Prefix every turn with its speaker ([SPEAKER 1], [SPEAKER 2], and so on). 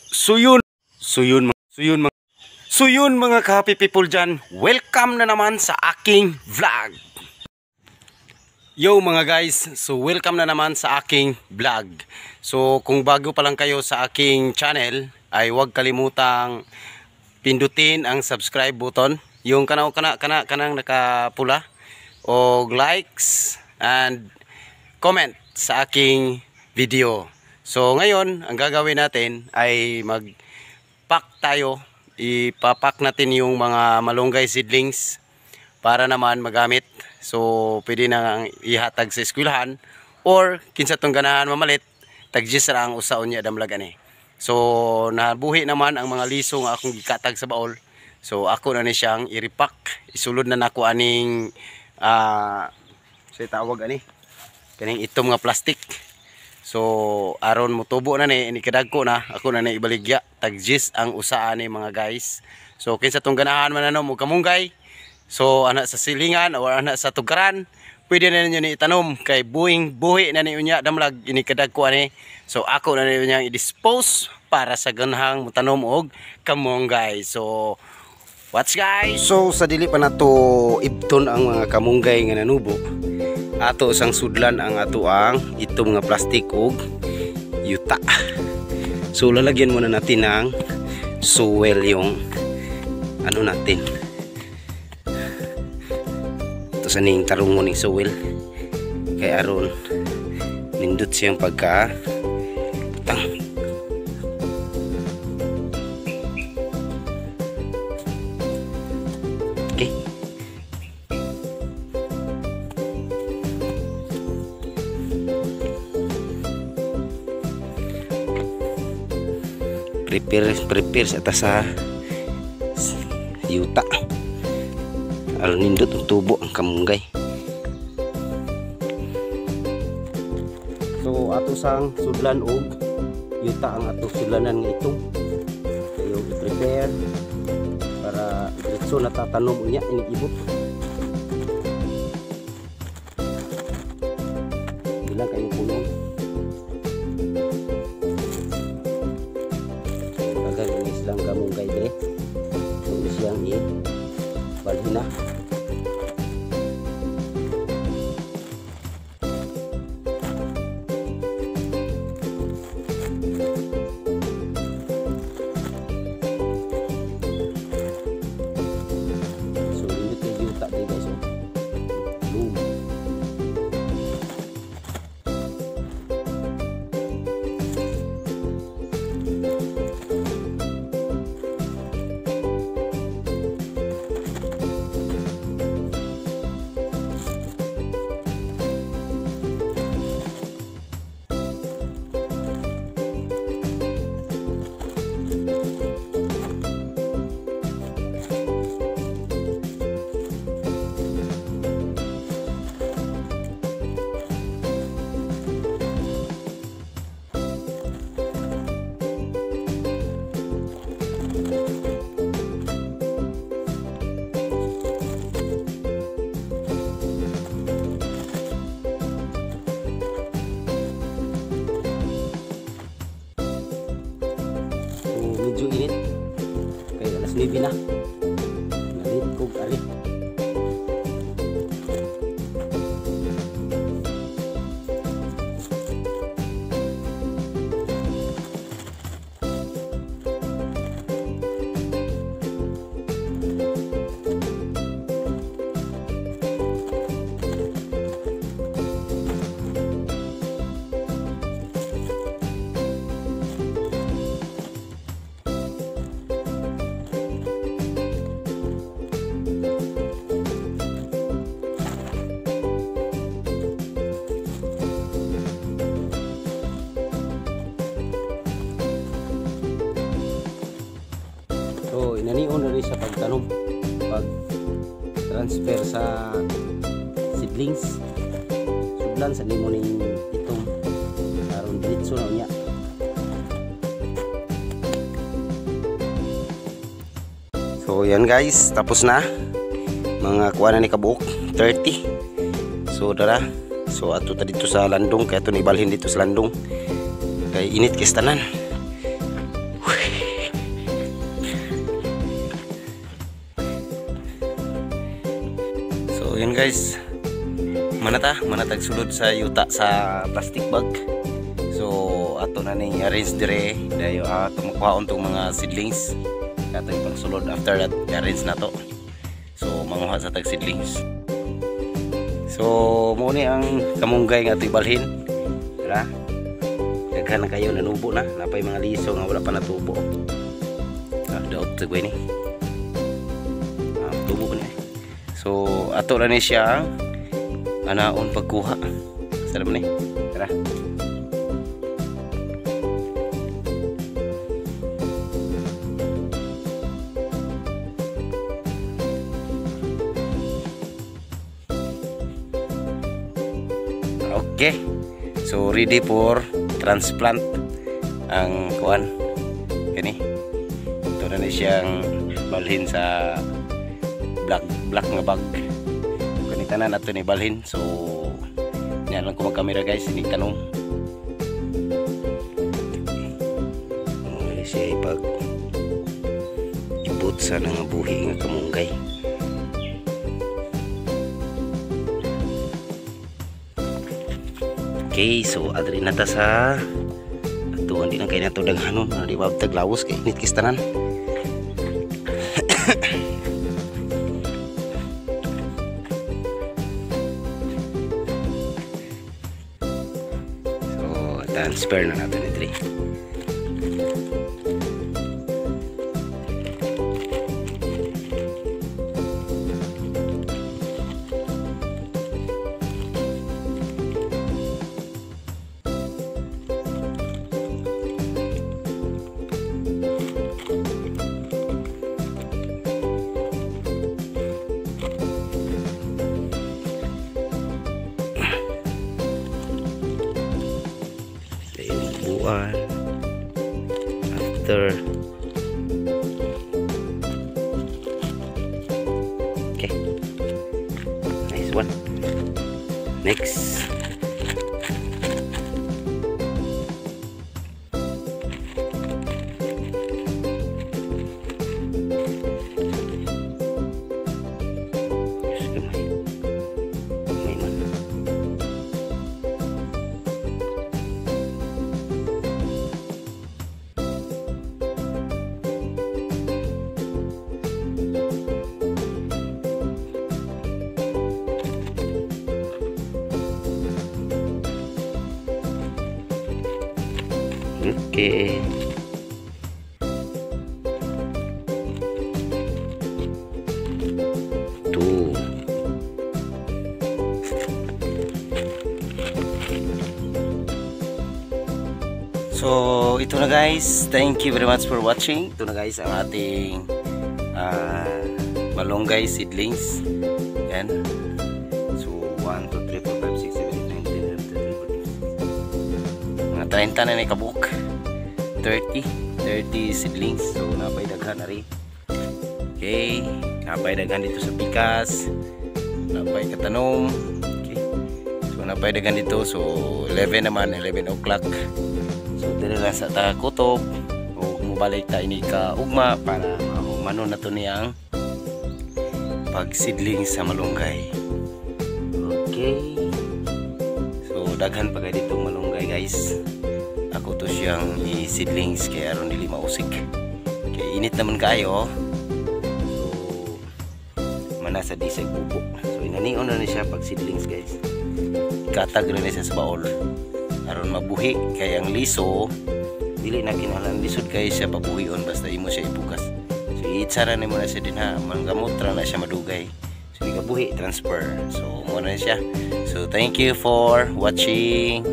[SPEAKER 1] So yun mga ka-happy people dyan, welcome na naman sa aking vlog. Yo mga guys, so welcome na naman sa aking vlog. So kung bago pa lang kayo sa aking channel, ay huwag kalimutang pindutin ang subscribe button, yung kanang nakapula, o likes and comment sa aking video. So ngayon, ang gagawin natin ay mag-pack tayo. Ipapack natin yung mga malunggay seedlings para naman magamit. So pwede na ihatag sa eskwelahan or kinsa tong ganahan mamalit tagjis ra ang usaon niya damlagan eh. So nabuhi naman ang mga liso nga akong gikatag sa baol. So ako na ni siyang i-repack. Isulod na nako aning say tawag ani kaning itom nga plastic. So aron motubo na ni kadagko na ako na ibaligya tagjis ang usaan ni mga guys. So kinsa tong ganahan man ano mo kamunggay, so ana sa silingan or ana sa tugaran, pwede na ninyo ni itanom kay buhi na ni unya damlag ini kadagko ani. So ako na niyo i-dispose para sa ganahang mutanom og kamunggay. So watch guys. So sa dili pa nato ibton ang mga kamunggay nga nanubo, ato sang sudlan ang ato ang itom nga plastic og yuta. So lalagyan muna natin ng soil yung ano natin. Ito sa ning tarungon ng soil kay aron nindot siyang pagka tang. Okay. Prepare sa atas sa yuta aron nindot ang tubo ang kamunggay. So ato sang sudlan og yuta ang ato sudlanan nga ito kayo i-prepare para diretso natatanom unya inigibot. Bilang kayo punon lang kamunggay dire. Tulis yang balhina. So ini tuh yuta deh guys. Boom. Medyo init kaya alas 9 na nalit kog ari. So inanion na rin sa pagtanom, pag transfer sa seedlings sudlan sa nimo ning itom aron diretso na unya. So yan guys, tapos na mga kuha na ni kabuok 30. So dara, so ato ta dito sa landong kay ato ni balhin dito sa landong kay init kay tanan. yun guys, manatag sulod sa yuta sa plastic bag. So ato na ni arrange dire dayo ato makuhaon tong mga seedlings ato yung pagsulod. After that arrange na to, so manguha sa tag seedlings. So mo ni ang kamunggay nga ato ibalhin, tara daghan na kayo, nanubo na napay mga liso nga wala pa natubo. Daot tagway ni tubo ni. So ato na ni siya anaon pagkuha. Sarap ni, tara. Okay, so ready for transplant ang kuan kani. Ito na ni siyang balhin sa black nga bag. Kanitanan nato ni balhin. So yan lang ko magkamera guys, ini tanong. Ano siya ipag ibut sa nga buhi nga kamunggay. Okay, so adri na ta sa atuan din ang kay nato daghanon, di ba taglawos kay init kistanan. So transfer na natin ni Dre. After okay, nice one. Next okay. Two. So ito na guys, thank you very much for watching. Ito na guys ang ating malunggay seedlings. Yan. So 1, 2, 3, 4, 5, 6, 7, 8, 9, 10, 11, 12, 13. Mga 30 na na kabuk. 30 seedlings. So napay daghan na rin. Okay, napay daghan dito sa pikas, napay katanom. Okay, so napay daghan dito. So 11 naman, 11 o'clock. So dili lang sa ta kutob o mubalik ta ini ka ugma para mahumanon na to niyang pag seedlings sa malunggay. Okay, so daghan pa kay dito malunggay guys. Ako to siyang i-seedlings kaya aron dili mausik. Kaya init naman kayo. So manasa di sa bubo. So inanion na ni siya pag seedlings guys. Katag rin siya sa baol aron mabuhi kaya ang liso dili na kinahanglan lisod kay siya pabuhion basta imo siya ibukas. So itsara nimo na siya din ha, manggamot ra na siya madugay. So igabuhi transfer. So mo na siya. So thank you for watching.